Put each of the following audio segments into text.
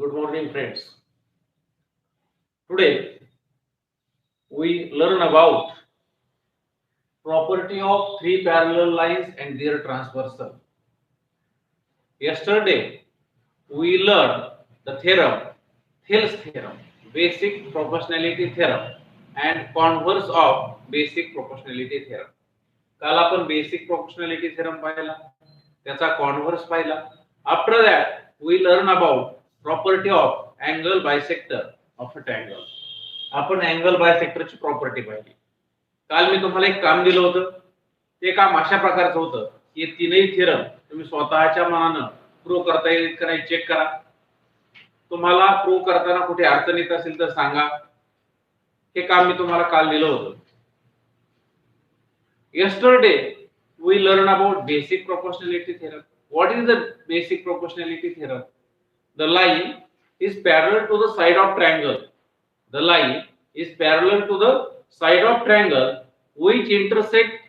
Good morning, friends. Today we learn about property of three parallel lines and their transversal. Yesterday we learned the theorem, Thales theorem, basic proportionality theorem, and converse of basic proportionality theorem. काल आपण basic proportionality theorem पाहिला, त्याचा converse पाहिला. After that we learn about property of angle bisector of a triangle. आपण angle बायसेक्टरची property पाहिली. काल मी तुम्हाला एक काम दिलं होतं. ते काम अशा प्रकारचं होतं की तीनही थेरम तुम्ही स्वतःच्या मनानं प्रूव्ह करता येईल का नाही चेक करा. तुम्हाला प्रूव्ह करताना कुठे अडचण येत असेल तर सांगा. हे काम मी तुम्हाला काल दिलं होतं. Yesterday we learned about basic proportionality theorem. What is the basic proportionality theorem? The line is parallel to the side of triangle. The line is parallel to the side of triangle which intersect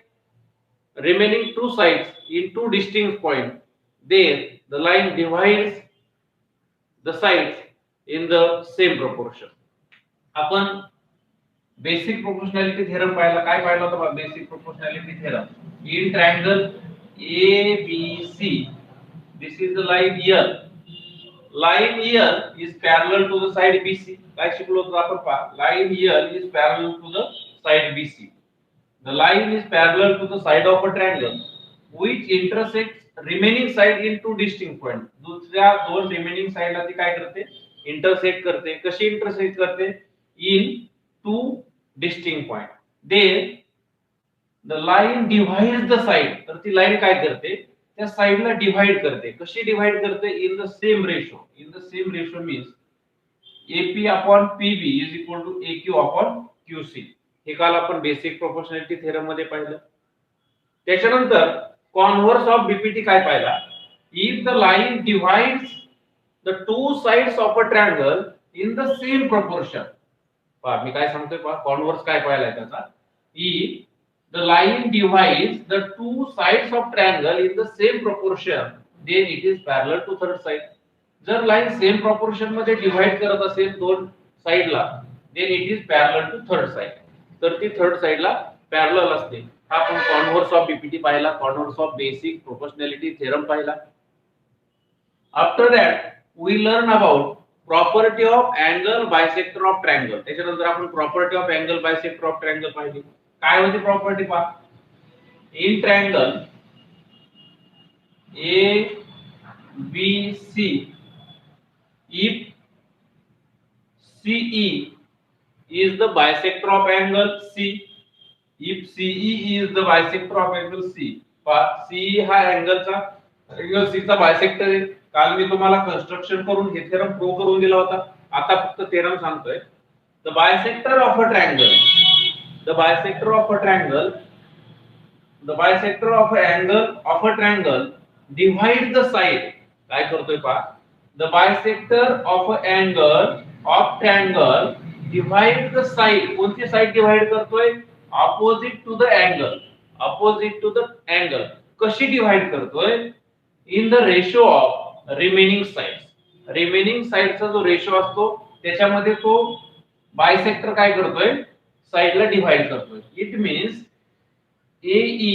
remaining two sides in two distinct points. There the line divides the sides in the same proportion. आपण basic proportionality theorem पाहिला. काय पाहिला होता basic proportionality theorem? In triangle A B C this is the line L. Line L is parallel to the side BC. काय शिकलो होतो आपण पहा. Line L is parallel to the side BC. The line is parallel to the side of a triangle which intersects remaining side in two distinct point. दुसऱ्या दोन remaining साइडला ती काय करते? इंटरसेक्ट करते. कशी इंटरसेक्ट करते? In two distinct point. Then the line divides the side. तर ती लाइन काय करते? त्या साइडला डिवाइड करते. कशी डिवाइड करते? In the same ratio. In the same ratio means AP upon PB is equal to AQ upon QC. हे काल आपण बेसिक प्रोपोर्शनॅलिटी थेरम मध्ये पाहिलं. त्याच्यानंतर कॉन्व्हर्स ऑफ बीपीटी काय पाहिला? If the line divides the two sides of a triangle in the same proportion. मी काय सांगतोय पहा. कॉन्व्हर्स काय पाहिलाय त्याचा? If the line divides the two sides of triangle in the same proportion then it is parallel to third side. जर line same proportion मध्ये divide करत असेल दोन साइडला then it is parallel to third side. तर ती third साइडला parallel असते. हा आपण कॉन्व्हर्स ऑफ बीपीटी पाहिला. Converse of basic proportionality theorem पाहिला. After that we learn about property of angle bisector of triangle. त्याच्यानंतर आपण property of angle bisector of triangle पाहिली. काय होती प्रॉपर्टी पहा. In triangle A B C if CE is the bisector of angle C. If CE is the bisector of angle C. पहा CE हा अँगलचा angle C चा bisector आहे. काल मी तुम्हाला कंस्ट्रक्शन करून हे थेरम प्रूव्ह करून दिला होता. आता फक्त थेरम सांगतोय. The bisector of a triangle, the bisector of a triangle, the bisector of a angle of a triangle divide the side. काय करतोय पहा. The bisector of a angle of triangle divide the side. कोणती side divide करतोय? Opposite to the angle. Opposite to the angle. कशी divide करतोय? In the ratio of remaining sides. Remaining साइडचा जो ratio असतो त्याच्यामध्ये तो बायसेक्टर काय करतोय? साइडला डिवाइड करतोय. इट मीन्स AE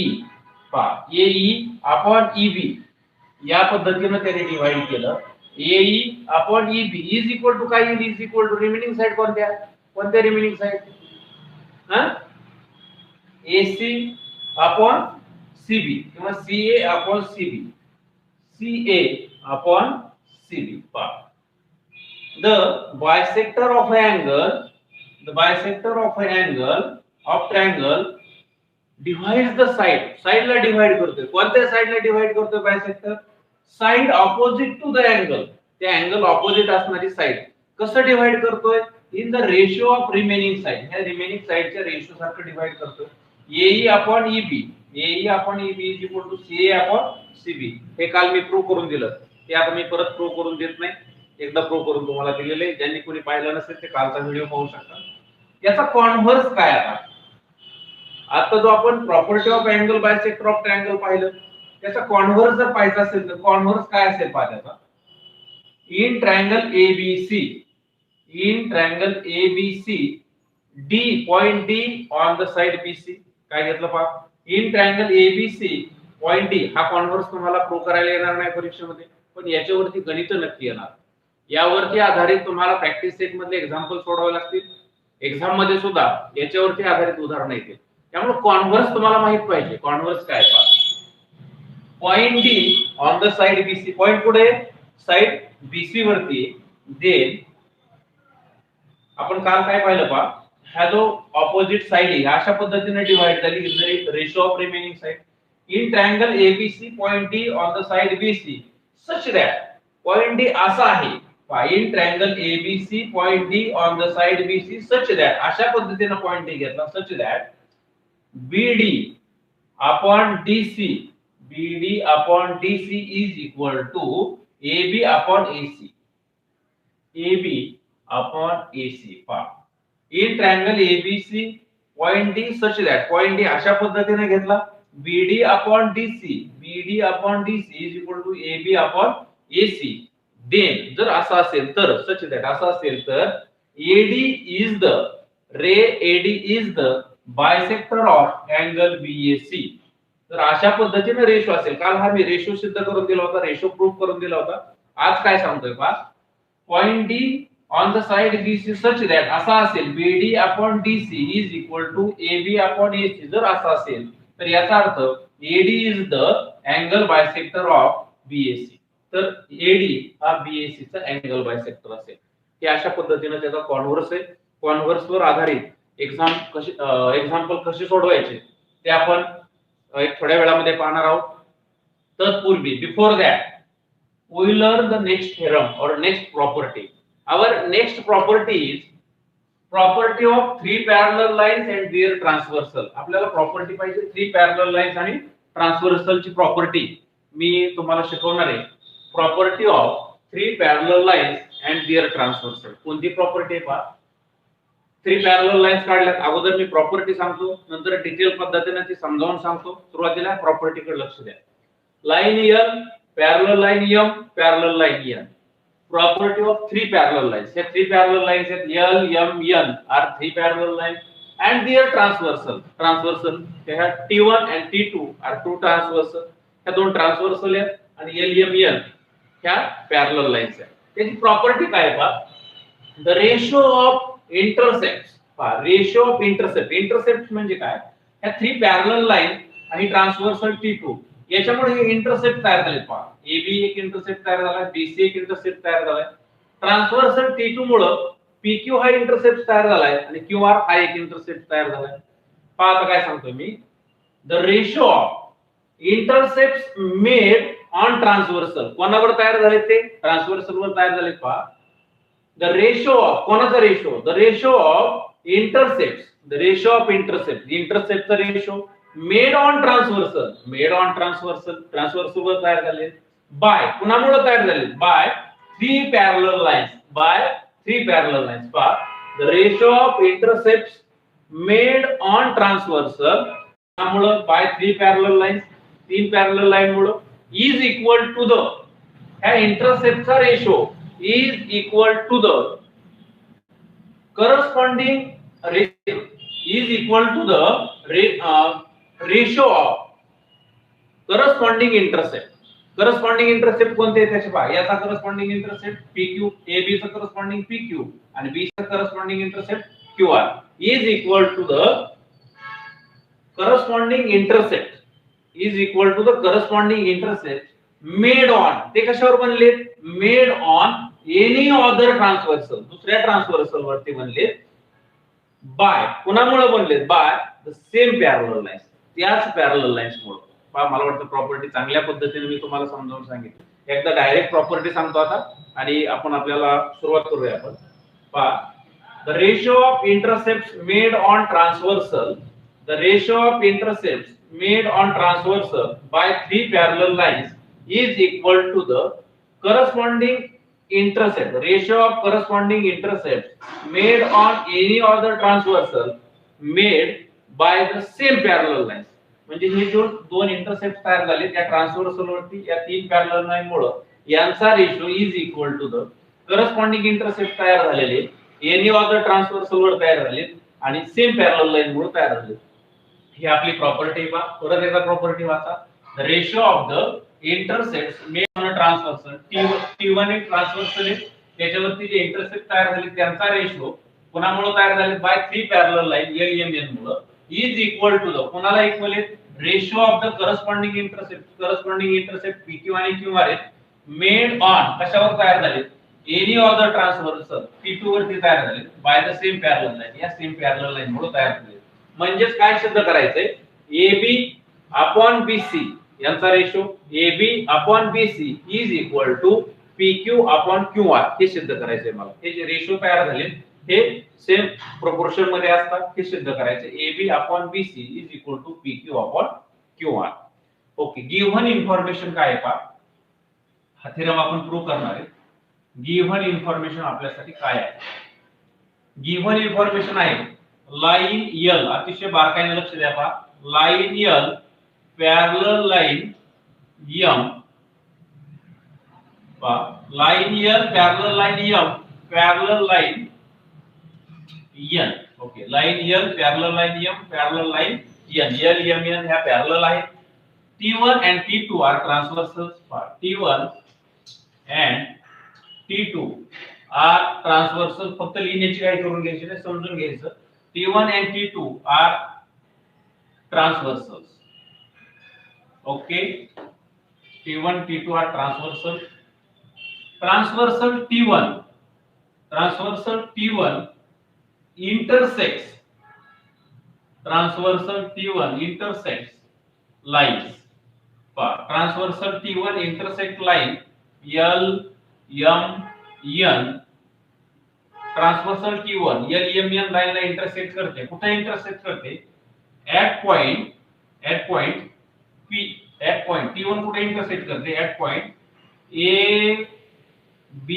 पहा AE अपॉन EB या पद्धतीने त्याने डिवाइड केलं. AE upon EB is equal to काय येईल? Is equal to remaining side कोणत्या? कोणत्या remaining side? AC upon CB किंवा CA upon CB. CA upon CB. The bisector of an angle, the bisector of an angle of triangle divides the side. Side ला divide करतोय. कोणत्या side ला divide करतोय bisector? Side opposite to the angle. त्या angle opposite असणारी side. कसं divide करतोय? In the ratio of remaining side. ह्या remaining side च्या रेशो सारखं divide करतोय. AE upon EB. AE upon EB is equal to CA upon CB. हे काल मी प्रूव्ह करून दिलं. ते आता मी परत प्रूव्ह करून देत नाही. एकदा प्रूव्ह करून तुम्हाला दिलेले आहे. ज्यांनी कोणी पाहिलं नसेल ते कालचा व्हिडिओ पाहू शकता. याचा कॉन्व्हर्स काय आता? आता जो आपण property of angle bisector of triangle पाहिलं त्याचा कॉन्व्हर्स जर पाहायचा असेल तर कॉन्व्हर्स काय असेल पहा त्याचा. in triangle ABC, in triangle ABC, D, point D on the side BC. काय घेतलं पहा, in triangle ABC, point D हा कॉन्व्हर्स तुम्हाला प्रूव्ह करायला येणार नाही परीक्षेमध्ये, पण याच्यावरती गणित नक्की येणार. यावरती आधारित तुम्हाला प्रॅक्टिस सेट मधले एक्झाम्पल सोडवावे लागतील. एक्झाम मध्ये सुद्धा याच्यावरती आधारित उदाहरण येतील. त्यामुळे कॉन्व्हर्स तुम्हाला माहित पाहिजे. कॉन्व्हर्स काय पहा, point D on the side BC, point कुठे, साइड बीसी वरती. देन आपण काल काय पाहिलं पहा, हा जो ऑपोजिट साइड आहे अशा पद्धतीने डिवाइड झाली in the ratio of remaining side. In triangle ABC point D on the side BC such that point D असा आहे. In triangle ABC point D on the side BC such that अशा पद्धतीने point D घेतला. Such that BD upon DC, BD upon DC is equal to AB upon AC. AB upon AC. In triangle ABC, point D such that point D अशा पद्धतीने घेतला. BD upon DC, BD upon DC is equal to AB upon AC. Then जर असा असेल तर, such that असा असेल तर AD is the AD is the bisector of angle BAC. तर अशा पद्धतीने रेशो असेल. काल हा मी रेशो सिद्ध करून दिला होता, रेशो प्रूफ करून दिला होता. आज काय सांगतोय पहा, point D on the side BC such that असा असेल BD upon DC is equal to AB upon AC. जर असा असेल तर याचा अर्थ AD is the angle bisector of BAC. तर एडी हा बीएसी चा अँगल बायसेक्टर असेल. हे अशा पद्धतीने त्याचा कॉन्व्हर्स आहे. कॉन्व्हर्स वर आधारित एक्झाम्पल कसे सोडवायचे ते आपण एक थोड्या वेळामध्ये पाहणार आहोत. तत्पूर्वी before that we learn the next theorem और next property. Our next property is property of three parallel lines and their transversal. आपल्याला प्रॉपर्टी पाहिजे थ्री पॅरलल लाईन्स आणि ट्रान्सव्हर्सल ची प्रॉपर्टी मी तुम्हाला शिकवणार आहे. Property of three parallel lines and their transversal. कोणती प्रॉपर्टी आहे पहा, थ्री पॅरलल लाईन्स काढल्यात. अगोदर मी प्रॉपर्टी सांगतो, नंतर डिटेल पद्धतीने ती समजावून सांगतो. सुरुवातीला प्रॉपर्टी कडे लक्ष द्या. Line L, parallel line M, parallel line N. Property of three parallel lines. हे थ्री पॅरलल लाईन्स आहेत L M N are three parallel lines and their transversal. Transversal ह्या T1 and T2 R to transversal. ह्या दोन transversal आहेत आणि L M N ह्या parallel lines आहेत. त्याची प्रॉपर्टी काय पहा, द रेशो ऑफ इंटरसेप्ट. पहा रेशो ऑफ इंटरसेप्ट. इंटरसेप्ट म्हणजे काय, ह्या थ्री पॅरलल लाईन आणि ट्रान्सव्हर्सल T2 याच्यामुळे हे इंटरसेप्ट तयार झाले. पहा AB एक इंटरसेप्ट तयार झाला, BC एक इंटरसेप्ट तयार झालाय. ट्रान्सव्हर्सल T2 मुळे PQ हा इंटरसेप्ट तयार झालाय आणि QR हा एक इंटरसेप्ट तयार झालाय. पहा आता काय सांगतो मी, the ratio of intercepts made on transversal. कोणावर तयार झाले ते, ट्रान्सव्हर्सल वर तयार झाले. पहा the ratio of कोणाचा ratio, the ratio of intercepts, the ratio of intercepts, the intercept ratio made on transversal, made on transversal, transversal वर तयार झाले. by कुणामुळे तयार झाले, by three parallel lines, by three parallel lines. पहा the ratio of intercepts made on transversal कुणामुळे by three parallel lines, तीन parallel line मुळे is equal to the ह्या intercept चा ratio is equal to the corresponding ratio, is equal to the ratio of corresponding intercept. corresponding intercept कोणते आहेत त्याचे पहा. याचा corresponding intercept PQ, AB चा corresponding PQ आणि B चा corresponding intercept QR is equal to the corresponding intercept, is equal to the corresponding intercept made on. ते कशावर बनले, made on any other transversal, दुसऱ्या ट्रान्सव्हर्सल वरती बनले. बाय कुणामुळे बनले, bye the same parallel lines, त्याच पॅरलल लाईन्स मुळे. पहा मला वाटतं प्रॉपर्टी चांगल्या पद्धतीने मी तुम्हाला समजावून सांगितलं. एकदा डायरेक्ट प्रॉपर्टी सांगतो आता आणि आपण आपल्याला सुरुवात करूया. आपण पहा the ratio of intercepts made on transversal, the ratio of intercepts made on transversal by three parallel lines is equal to the corresponding intercept, ratio of corresponding intercepts made on any other transversal made by the same parallel lines. म्हणजे हे जो दोन intercept तयार झाले त्या transversal वरती या तीन पॅरलल लाईन मुळे यांचा ratio is equal to the corresponding intercept तयार झालेले एनी ऑफ द ट्रान्सव्हर्सल वर तयार झाले आणि सेम पॅरलल लाईन मुळे तयार झाले. ही आपली प्रॉपर्टी पहा. परत एकदा प्रॉपर्टी वाचा. The ratio of the intercepts made on a transversal T1 एक ट्रान्सव्हर्सल आहे, त्याच्यावरती जे इंटरसेप्ट तयार झाले त्यांचा रेशो कोणामुळे तयार झाले बाय 3 पॅरलल लाईन LMN मुळे इज इक्वल टू द कोणाला इक्वल आहे ratio of the corresponding intercept PQ आणि QR आहेत मेड ऑन कशावर तयार झाले any of the transversal T2 वरती तयार झाले by the same parallel line या सेम पॅरलल लाईन मुळे तयार झाले. म्हणजेच काय सिद्ध करायचंय AB अपॉन BC यांचा ratio AB upon BC is equal to PQ upon QR हे सिद्ध करायचंय मला. हे जे रेशो तयार झाले हे सेम प्रोपोर्शन मध्ये असतात हे सिद्ध करायचे. AB upon BC is equal to PQ upon QR. Okay. Given information काय आहे पहा. हा थेरम आपण प्रूव्ह करणार आहे. गिव्हन इन्फॉर्मेशन आपल्यासाठी काय आहे. गिव्हन इन्फॉर्मेशन आहे लाइन L अतिशय बारकाईने लक्ष द्या पहा. Line L parallel line M पहा. Line L parallel line M parallel line N. Okay. Line L parallel line M parallel line N. L M N ह्या पॅरलल आहेत. T1 and T2 are transversals. T1 and T2 are transversal. फक्त लिहिण्याची काय करून घ्यायची नाही समजून घ्यायचं. T1 and T2 are transversals. Okay. T1 T2 are transversal. Transversal T1 intersects. Transversal T1 intersects lines. Transversal T1 intersect line L M N. Transversal T1 LMN line ला intersect करते. कुठे इंटरसेक्ट करते ऍट पॉइंट T1 कुठे intersect करते at point A B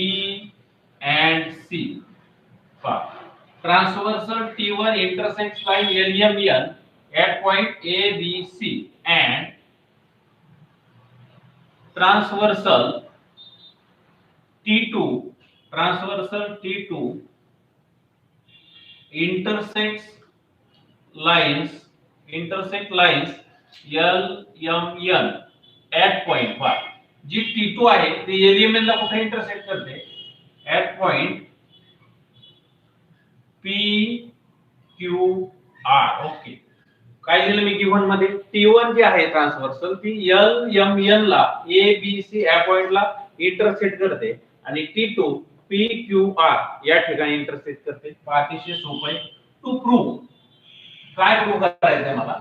and C. Transversal T1 intersects line LMN at point A B C and transversal T2 intersect lines L M N at point bar. जी T2 आहे ती LMN ला कुठे intersect करते at point P Q R. Okay. काय दिलं मी given मध्ये T1 जी आहे ट्रान्सव्हर्सल ती L M N ला A B C या पॉइंट ला इंटरसेक्ट करते आणि T2 P Q R या ठिकाणी इंटरसेक्ट करते. अतिशय सोपं आहे. टू प्रूव्ह काय प्रूव्ह करायचंय मला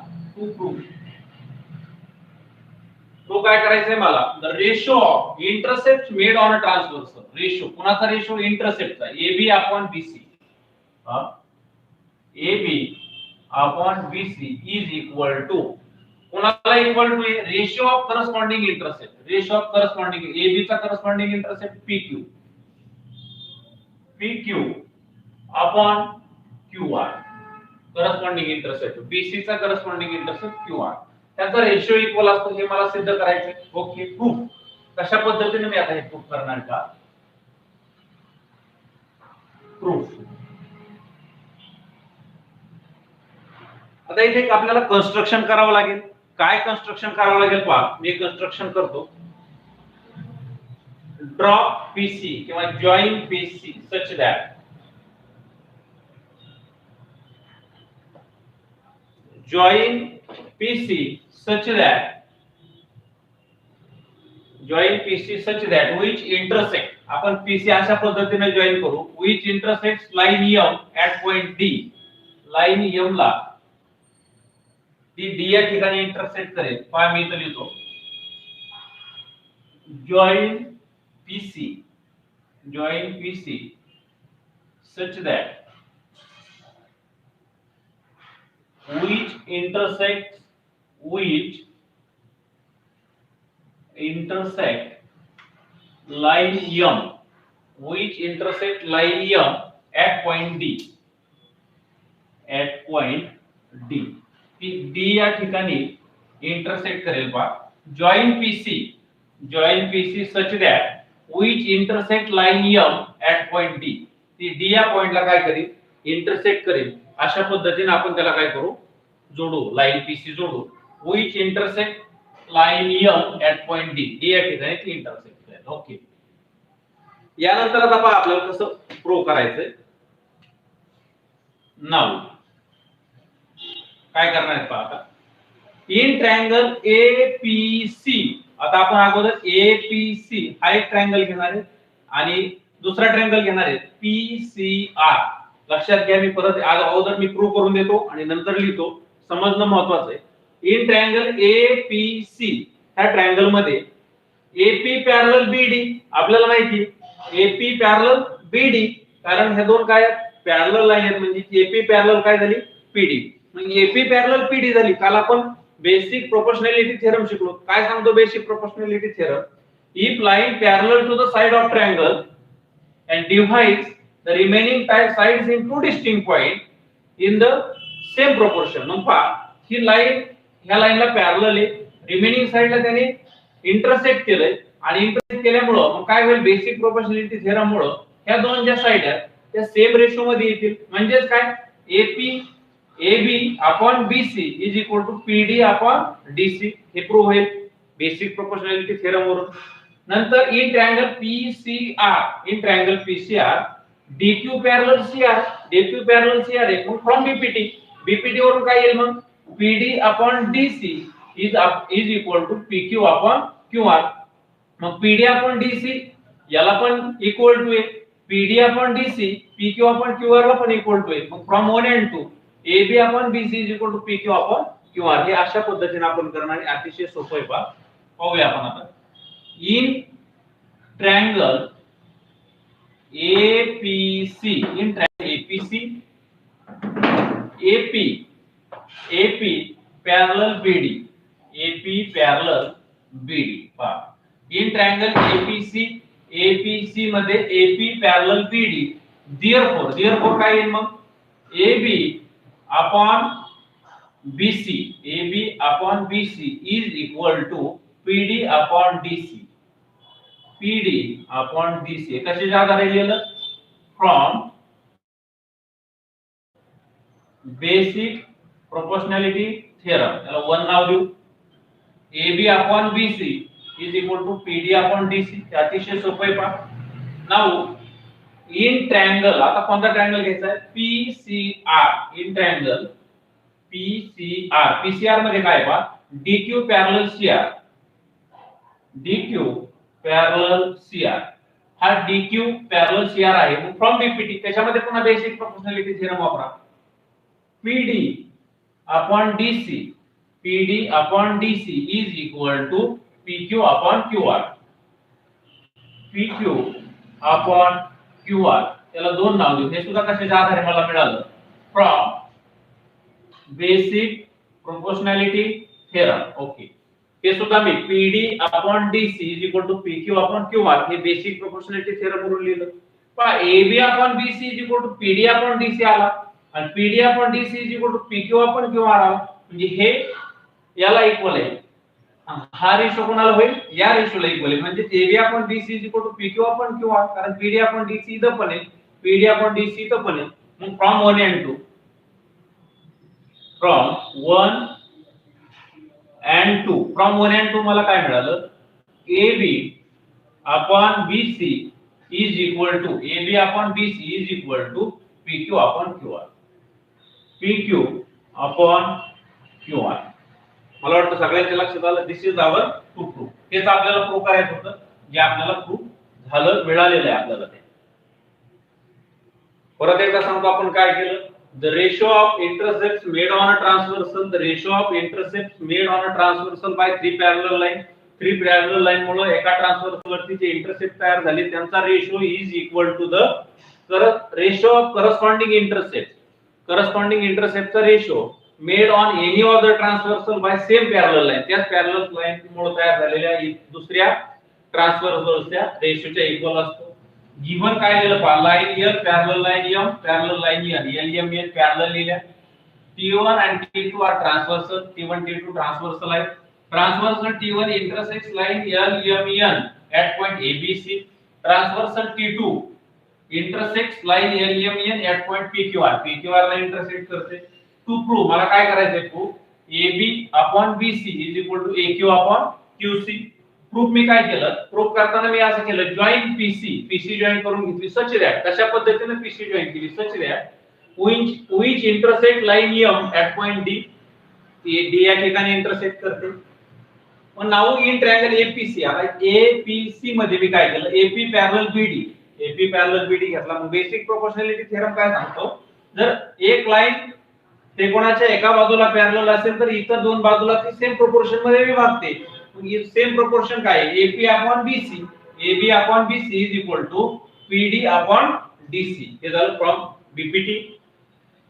तो काय करायचंय मला the ratio of intercept made on a transversal. Ratio कुणाचा रेशो इंटरसेप्टचा AB upon BC. AB upon BC is equal to कोणाला equal to ratio of corresponding intercept. Ratio of corresponding AB चा corresponding intercept PQ upon QR. Corresponding intercept BC चा corresponding intercept QR त्याचा ratio equal असतो हे मला सिद्ध करायचंय. Okay. Proof कशा पद्धतीने मी आता हे प्रूफ करणार का प्रूफ. आता इथे आपल्याला कन्स्ट्रक्शन करावं लागेल. काय कन्स्ट्रक्शन करावं लागेल पहा. मी कन्स्ट्रक्शन करतो. ड्रॉप PC किंवा join PC such that which intersect आपण PC अशा पद्धतीने जॉइन करू which intersects line M at point D. Line M ला ती D या ठिकाणी इंटरसेक्ट करेल. पहा मी इथे लिहितो join PC such that which intersect line M at point D. D या ठिकाणी इंटरसेक्ट करेल पहा. Join PC such that which intersect line M at point D. ती D या पॉइंटला काय करेल, इंटरसेक्ट करेल. अशा पद्धतीने आपण त्याला काय करू, जोडू, लाईन PC जोडू. which intersect line M at point D. D या ठिकाणी ती इंटरसेक्ट करेल. ओके. यानंतर आता पहा आपल्याला कसं प्रूव्ह करायचंय. नाव काय करणार आहे पहा आता. इन ट्रायंगल APC, आता आपण अगोदर APC हा एक ट्रायंगल घेणार आहे आणि दुसरा ट्रायंगल घेणार आहे PCR. लक्षात घ्या, मी परत अगोदर मी प्रूव्ह करून देतो आणि नंतर लिहितो, समजणं महत्त्वाचं आहे. इन ट्रायंगल APC ह्या ट्रायंगल मध्ये AP पॅरलल BD आपल्याला माहिती आहे, AP पॅरलल BD, कारण हे दोन काय पॅरलल लाईन आहेत, म्हणजे AP पॅरलल काय झाली PD. मग AP पॅरलल PD झाली. काल आपण बेसिक प्रोपोर्शनॅलिटी थेरम शिकलो. काय सांगतो basic proportionality theorem? If line parallel to the side of triangle and divides the remaining sides in two distinct points in the same proportion. मग पहा ही line ह्या लाइनला पॅरलल आहे, रिमेनिंग साइडला त्याने इंटरसेक्ट केलंय आणि इंटरसेक्ट केल्यामुळे मग काय होईल, बेसिक प्रोपोर्शनॅलिटी थेरम मुळे ह्या दोन ज्या साइड आहेत त्या सेम रेशो मध्ये येतील. म्हणजेच काय, AB BC is equal to PD DC. हे प्रूव्ह होईल बेसिक प्रोपोर्शनॅलिटी थेरम वरून. नंतर in triangle PCR DQ parallel CR आहे. मग फ्रॉम BPT वरून काय येईल, मग PD DC is equal to PQ QR. मग PD DC याला पण इक्वल टू आहे, PD DC PQ QR ला पण इक्वल टू आहे. मग from 1 and 2 AB BC is equal to PQ QR. हे अशा पद्धतीने आपण करणार आहे. अतिशय सोपं आहे पहा. पाहूया आपण आता. In triangle APC, in triangle AP parallel BD पहा. इन ट्रायंगल APC मध्ये AP पॅरलल BD. देयरफॉर काय येईल मग, AB BC is equal to PD DC. कशाच्या आधारे लिहिलं, फ्रॉम बेसिक प्रोपोर्शनॅलिटी थेरम. याला 1 नाव देऊ. AB BC is equal to PD DC. अतिशय सोपं आहे पहा. नाव इन ट्रायंगल, आता कोणता ट्रायंगल घ्यायचा आहे, PCR. इन ट्रायंगल PCR मध्ये काय पहा, DQ पॅरलल CR. हा DQ पॅरलल CR आहे. मग फ्रॉम BPT त्याच्यामध्ये पुन्हा बेसिक प्रोपोर्शनॅलिटी थेरम वापरा. PD DC is equal to PQ QR. त्याला 2 नाव देऊ. हे सुद्धा कशाच्या आधारे मला मिळालं, from basic proportionality theorem. Okay. हे सुद्धा मी PD DC is equal to PQ QR हे बेसिक प्रोपोर्शनॅलिटी थेरम वरून लिहिलं. पहा AB BC is equal to PD DC आला आणि PD DC is equal to PQ QR आला. म्हणजे हे याला इक्वल आहे. हा रेशो कोणाला होईल, या रेशोला इक्वल आहे. म्हणजे AB BC is equal to PQ QR, कारण PD DC इथं पण आहे, PD DC इथं पण आहे. मग फ्रॉम 1 and 2 फ्रॉम 1 and 2 मला काय मिळालं, AB BC is equal to PQ QR. मला वाटतं सगळ्यांच्या लक्षात आलं. This is our to proof. हेच आपल्याला प्रूफ करायचं होतं, जे आपल्याला प्रूफ झालं, मिळालेलं आहे आपल्याला ते. परत एकदा सांगतो आपण काय केलं. The ratio of intercepts made on a transversal by 3 parallel line मुळे एका ट्रान्सव्हर्सल वरती जे इंटरसेप्ट तयार झाले त्यांचा ratio is equal to the ratio of corresponding इंटरसेप्टचा ratio made on any other transversal by same parallel line. त्याच parallel line मुळे तयार झालेल्या दुसऱ्या ट्रान्सव्हर्सलच्या रेशोच्या इक्वल असतो. गिवन काय दिलं पहा, line L parallel line M parallel line L parallel लिहिल्या. T1 and T2 are transversal. T1 T2 transversal आहे. Transversal T1 intersects line LMN at point ABC. Transversal T2 intersects line LMN at point PQR. PQR ला intersect करते. To prove मला काय करायचंय prove AB upon BC is equal to AQ upon QC. Proof मी काय केलं, proof करताना मी असं केलं जॉईन पीसी जॉईन करून घेतली सच दॅट. कशा पद्धतीने पीसी जॉईन केली such that which intersect line M at point D. D या ठिकाणी इंटरसेक्ट करते. पण नाउ इन ट्रायंगल APC, आता APC मध्ये मी काय केलं AP पॅरलल BD घेतला. मग बेसिक प्रोपोर्शनॅलिटी थेरम काय सांगतो, जर एक लाईन त्रिकोणाच्या एका बाजूला पॅरलल असेल तर इतर दोन बाजूला ती सेम प्रोपोर्शन मध्ये विभागते. मग सेम प्रोपोर्शन काय आहे, AP upon BC. AB upon BC is equal to PD upon DC. हे झालं from BPT.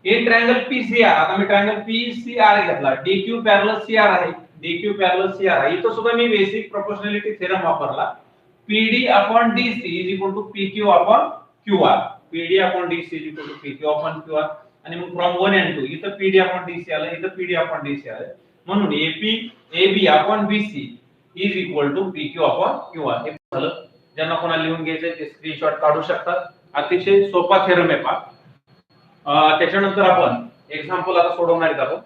In triangle PCR, आता मी ट्रायंगल PCR घेतला. DQ पॅरलल CR आहे, DQ पॅरलल CR आहे. इथं सुद्धा मी बेसिक प्रोपोर्शनॅलिटी थेरम वापरला. PD upon DC is equal to PQ upon QR. PD upon DC is equal to PQ upon QR. आणि मग फ्रॉम 1 and 2 इथं PD अपॉन DC आलं, इथं PD अपॉन DC आलं. म्हणून AB upon BC is equal to PQ upon QR. हे झालं. ज्यांना कोणाला लिहून घ्यायचंय ते स्क्रीनशॉट काढू शकतात. अतिशय सोपा थेरम आहे पहा. त्याच्यानंतर आपण एक्झाम्पल आता सोडवणार आहेत. आपण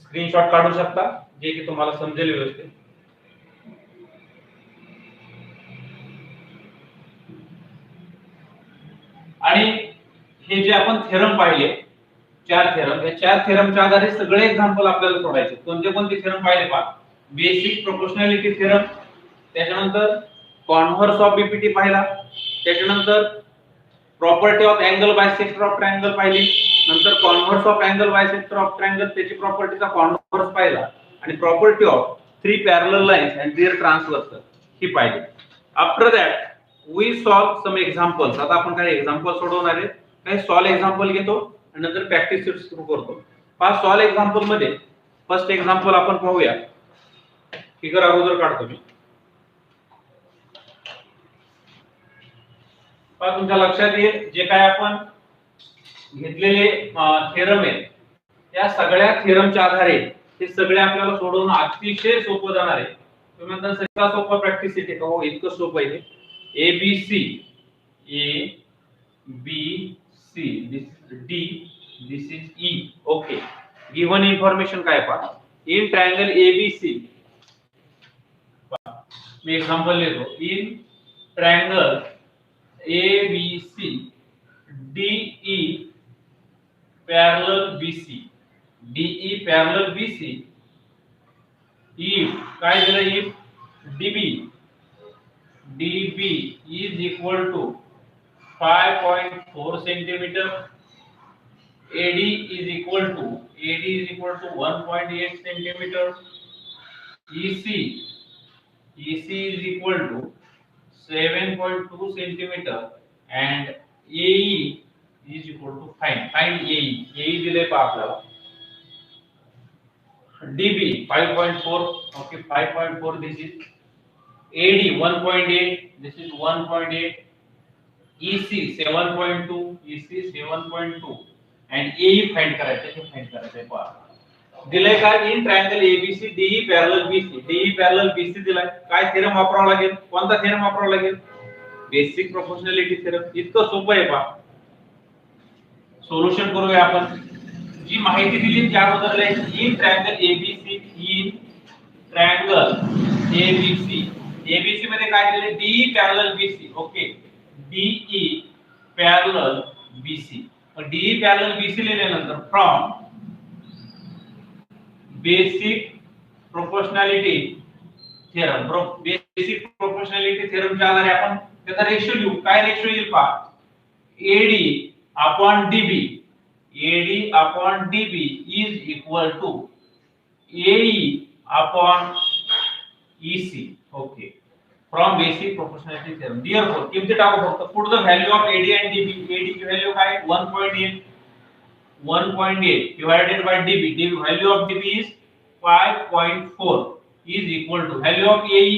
स्क्रीनशॉट काढू शकता जे की तुम्हाला समजेल व्यवस्थित. आणि हे जे आपण थेरम पाहिले, चार थेरम, या चार थेरमच्या आधारे सगळे एक्झाम्पल आपल्याला सोडायचे. कोणते कोणते थेरम पाहिले पहा. बेसिक प्रोपोर्शनॅलिटी थेरम, त्याच्यानंतर कॉन्व्हर्स ऑफ बीपीटी पाहिला, त्याच्यानंतर property of angle bisector of triangle पाहिली, नंतर converse of angle bisector of triangle त्याची प्रॉपर्टीचा कॉन्व्हर्स पाहिला, आणि property of three parallel lines and their transversal ही पाहिली. After that we solve some examples. आता आपण काही एक्झाम्पल सोडवणार आहे, काही सॉल्व एक्झाम्पल घेतो आणि नंतर प्रॅक्टिस सुरू करतो. पाच सॉल्व एक्झाम्पल मध्ये फर्स्ट एक्झाम्पल आपण पाहूया. फिगर अगोदर काढतो मी. पण तुमच्या लक्षात येईल जे काय आपण घेतलेले थेरम आहेत त्या सगळ्या थेरमच्या आधारे हे सगळे आपल्याला सोडवणं अतिशय सोपं जाणार आहे. तुम्ही म्हणता सगळा सोपा प्रॅक्टिस आहे का? हो, इतकं सोपं आहे. ABC D this is E. Okay, given information काय पहा. इन ट्रायंगल ABC, मी एग्जांपल लेतो. In triangle ABC DE parallel BC, DE parallel BC, if काय दिलं, if DB is equal to 5.4 centimeter, AD is equal to 1.8 centimeter, EC is equal to 7.2 centimeter, and AE is equal to find AE दिले पहा आपल्याला. DB 5.4, okay, 5.4 this is. AD 1.8, this is 1.8. EC 7.2, EC 7.2, and AE find करायचं, हे find करायचं पहा. दिले काय, in triangle ABC DE parallel BC, DE parallel BC दिलाय. काय थेरम वापरावा लागेल, कोणता थेरम वापरावा लागेल? Basic proportionality theorem. इतकं सोपं आहे पहा. सोल्युशन करूया आपण. जी माहिती दिली त्या अगोदर in triangle ABC, in triangle ABC मध्ये काय दिले, DE parallel BC. Okay, DE parallel BC. DE parallel BC लिहिल्यानंतर from basic proportionality theorem, basic proportionality थेरमच्या आधारे आपण त्याचा रेशो लिहू. काय रेशो येईल पहा. AD upon DB is equal to AE upon EC. Okay, from basic proportionality theorem. Therefore, if the टाकू फक्त put the value of AD and DB. AD की value काय, 1.8 divided by DB value of DB is 5.4 is equal to value of AE.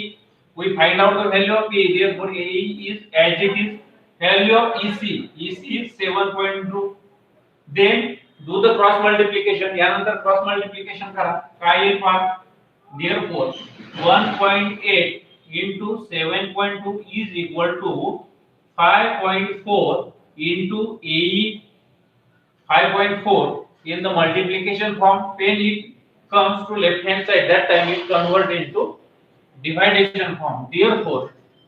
We find out the value of AE. Therefore, AE is as it is. Value of EC is 7.2. Then do the cross multiplication. यानंतर cross multiplication करा. काय येईल पहा. Therefore 1.8 into 7.2 is equal to 5.4 into AE 5.4 in the multiplication form. When it comes to left hand side, that time it convert into dividation form. Therefore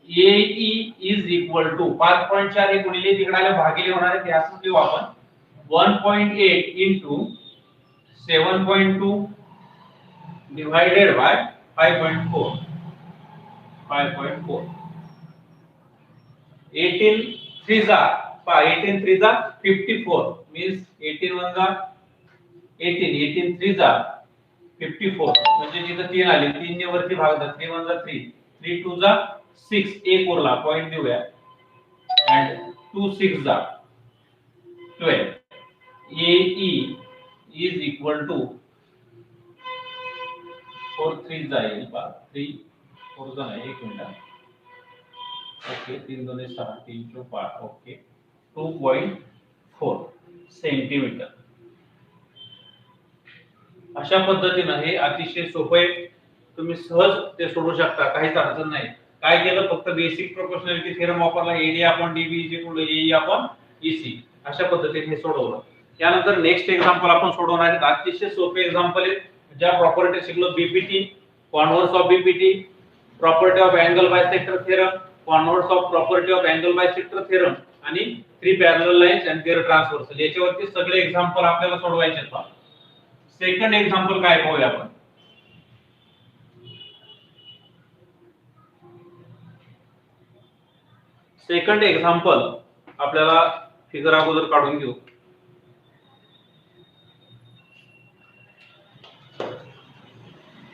AE is equal to 5.4 हे गुणिले तिकडे आले भागिले होणार आहे ते असं लिहू आपण 1.8 into 7.2 divided by 5.4. 18 3 जा 18 3 जा 54 means 18 1 जा 18 18 3 जा 54 म्हणजे जिथे 3 आले 3 ने वरती भागतात 3 1 जा 3 3 2 जा 6 एक उरला पॉइंट देऊया and 2 6 जा 12. AE is equal to 4 3 जाईल पा 3 4 जा नाही एक मिनिट ओके 3 2 6 3 4 5 ओके 2.4 सेंटीमीटर. अशा पद्धतीने हे अतिशय सोपे तुम्ही सहज ते सोडू शकता काहीच अडचण नाही. काय केलं फक्त बेसिक प्रोपोर्शनॅलिटी थेरम वापरला AD upon DB AE upon EC अशा पद्धतीने हे सोडवलं. त्यानंतर नेक्स्ट एक्झाम्पल आपण सोडवणार आहे अतिशय सोपे एक्झाम्पल आहे ज्या प्रॉपर्टी शिकलो BPT converse of BPT property of angle bisector theorem converse of property of angle bisector theorem आणि 3 parallel lines and their transversal याच्यावरती सगळे एक्झाम्पल आपल्याला सोडवायचे आहेत. सेकंड एक्झाम्पल काय पाहूया आपण. सेकंड एक्झाम्पल आपल्याला फिगर अगोदर काढून घेऊ.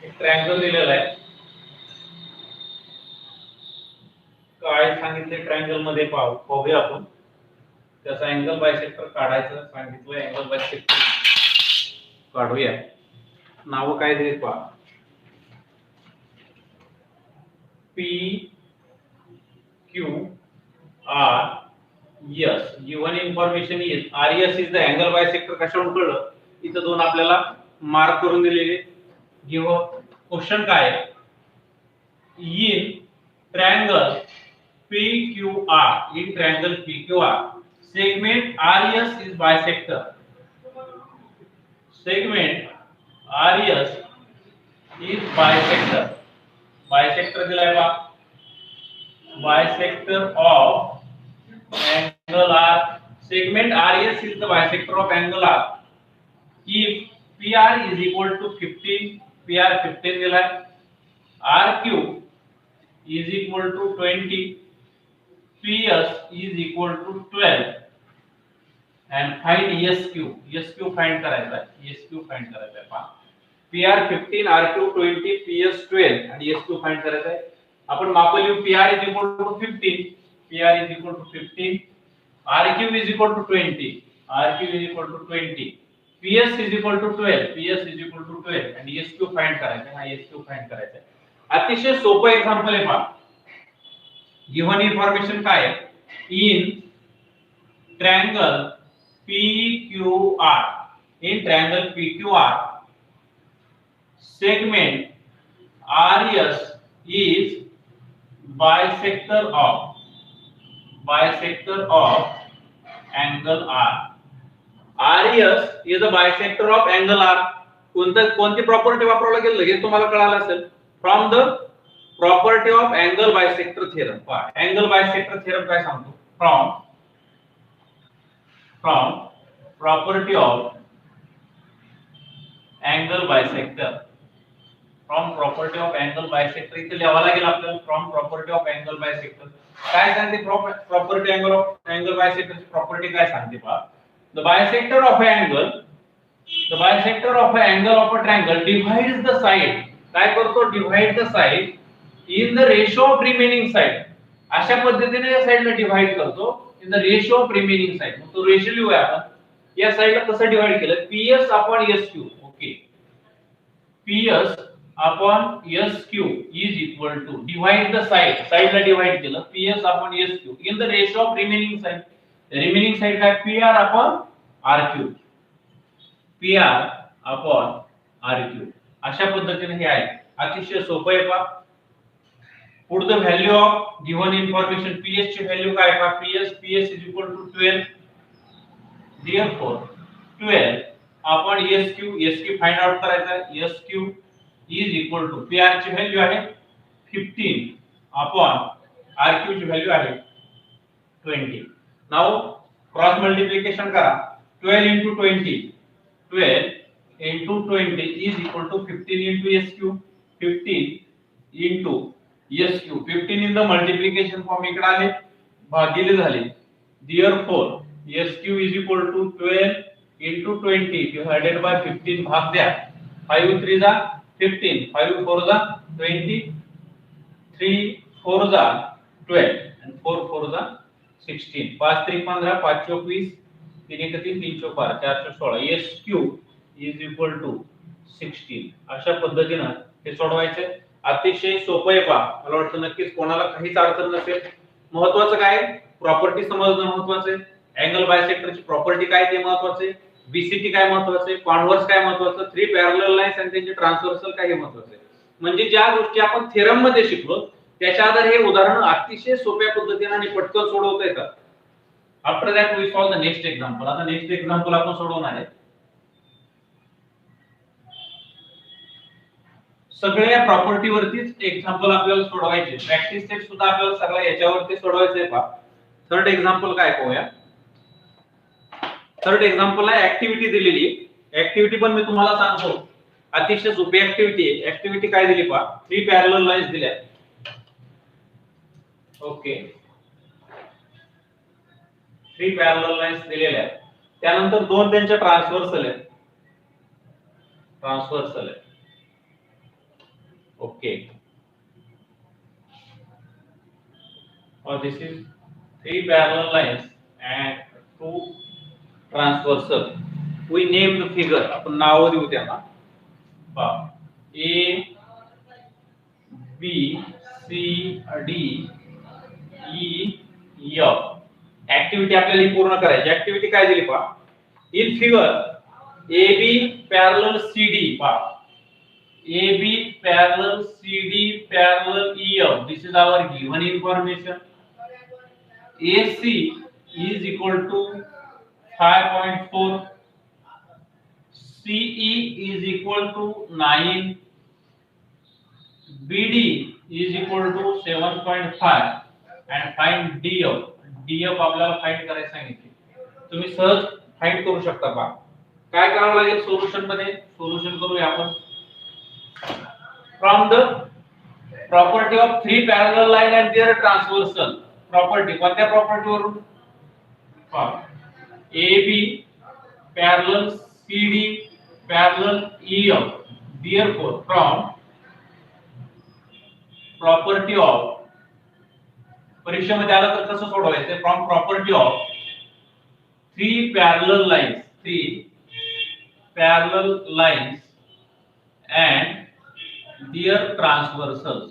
एक ट्रायंगल दिलेला आहे काय सांगितले ट्रायंगल मध्ये पाहूया आपण त्याचा अँगल बायसेक्टर काढायचं सांगितलं. अँगल बायसेक्टर काढूया. नाव काय दिले पहा P Q R S. given information is RS is the angle bisector. कशावरून कळलं इथं दोन आपल्याला मार्क करून दिलेले. गिव्हन क्वेश्चन काय in triangle PQR in triangle PQR segment RS is bisector. Segment RS is bisector. Bisector दिलाय बा bisector of angle R. Segment RS is the bisector of angle R. If PR is equal to 15, PR 15 दिलाय. RQ is equal to 20. PS is equal to 12 and find SQ. SQ find करायचा आहे. SQ find करायचा आहे पहा. PR 15, RQ 20, PS 12 आणि SQ find करायचा आहे. आपण माप लिहू PR is equal to 15. PR is equal to 15. RQ is equal to 20. RQ is equal to 20. PS is equal to 12. PS is equal to 12 आणि SQ find करायचा आहे. हा SQ find करायचा आहे. अतिशय सोपं एक्झाम्पल आहे पहा. गिव्हन इन्फॉर्मेशन काय in triangle PQR in triangle PQR segment RS is bisector of angle R. RS is a bisector of angle R. कोणती प्रॉपर्टी वापरावं लागेल लगेच तुम्हाला कळालं असेल. From the property of angle bisector theorem. Angle bisector theorem काय सांगतो from property of angle bisector. From property of angle bisector इथे लिहावं लागेल आपल्याला. From property of angle bisector काय सांगते प्रॉपर्टी अँगल बायसेक्टरची प्रॉपर्टी काय सांगते पहा. The bisector of a angle of a triangle divides the side. काय करतो divide the side in the ratio of remaining side. अशा पद्धतीने या साइडला डिवाइड करतो in the ratio of remaining side. मग तो रेशो लिहूया आपण. या साइडला कसं डिवाइड केलं PS upon SQ. Okay PS upon SQ is equal to divide the side. साइडला डिवाइड केलं PS upon SQ in the ratio of remaining side. Remaining side काय PR upon RQ. PR upon RQ. अशा पद्धतीने हे आहे. अतिशय सोपं आहे पहा. put the value of given information. PS ची व्हॅल्यू काय का PS is equal to 12. Therefore 12 आपण SQ फाइंड आउट करायचा आहे. SQ is equal to PR ची व्हॅल्यू आहे 15 अपॉन RQ ची व्हॅल्यू आहे 20. नाउ क्रॉस मल्टिप्लिकेशन करा. 12 into 20, 12 into 20 is equal to 15 into SQ. 15 into SQ. 15 in the multiplication form इकडे आले भागिले झाले. Therefore SQ is equal to 12 into 20 divided by 15 भाग द्या. 5 3 जा 15, 5 4 जा 20, 3 4 जा 12 and 4 4 जा 16. 5 3 15, 5 चौक 20, 3 1 3, 3 चौक 12, 4 चौक 16. SQ is equal to 16. अशा पद्धतीने हे सोडवायचे. अतिशय सोपं आहे पहा. मला वाटतं नक्कीच कोणाला काहीच अडचण नसेल. महत्त्वाचं काय प्रॉपर्टी समजणं महत्त्वाचं आहे. अँगल बायसेक्टरची प्रॉपर्टी काय ते महत्त्वाचं आहे. बीसीटी काय महत्त्वाचं आहे. कॉन्व्हर्स काय महत्त्वाचं. 3 पॅरलल लाईन्स आणि त्यांचे ट्रान्सव्हर्सल काय हे महत्त्वाचं आहे. म्हणजे ज्या गोष्टी आपण थेरम मध्ये शिकलो त्याच्या आधारे हे उदाहरण अतिशय सोप्या पद्धतीने आणि पटकन सोडवता येतात. After that we solve the next example. आता नेक्स्ट एक्झाम्पल आपण सोडवणार आहे. सगळ्या प्रॉपर्टी वरतीच एक्झाम्पल आपल्याला सोडवायचे. प्रॅक्टिस सेट सुद्धा आपल्याला सगळ्या याच्यावरती सोडवायचं आहे पहा. थर्ड एक्झाम्पल काय पाहूया. थर्ड एक्झाम्पल आहे ऍक्टिव्हिटी दिलेली. ऍक्टिव्हिटी पण मी तुम्हाला सांगतो अतिशय सोपी ऍक्टिव्हिटी आहे. ऍक्टिव्हिटी काय दिली पहा. 3 पॅरलल लाईन्स दिल्या. ओके 3 पॅरलल लाईन्स दिलेल्या आहेत. त्यानंतर 2 त्यांच्या ट्रान्सव्हर्सल आहेत. Okay. Or this is 3 parallel lines and 2 transversal. We name the figure. आपण नाव देऊ त्यांना. पहा A, B, C, D, E, F. Activity आपल्याला पूर्ण करायची. ऍक्टिव्हिटी काय दिली पहा. In figure AB parallel CD. पहा AB parallel CD parallel EF. This is our given information. AC is equal to 5.4. CE is equal to 9. BD is equal to 7.5 and find DF. DF आपल्याला find करायचं सांगितले. तुम्ही सहज find करू शकता पहा. काय करावं लागेल सोल्युशन मध्ये. सोल्युशन करूया आपण. From the property of 3 parallel line and their transversal property. कोणत्या प्रॉपर्टी वरून. AB parallel CD parallel EF. Therefore from property of परीक्षेमध्ये आलं तर कसं सोडवायचं. From property of 3 parallel lines and their transversals.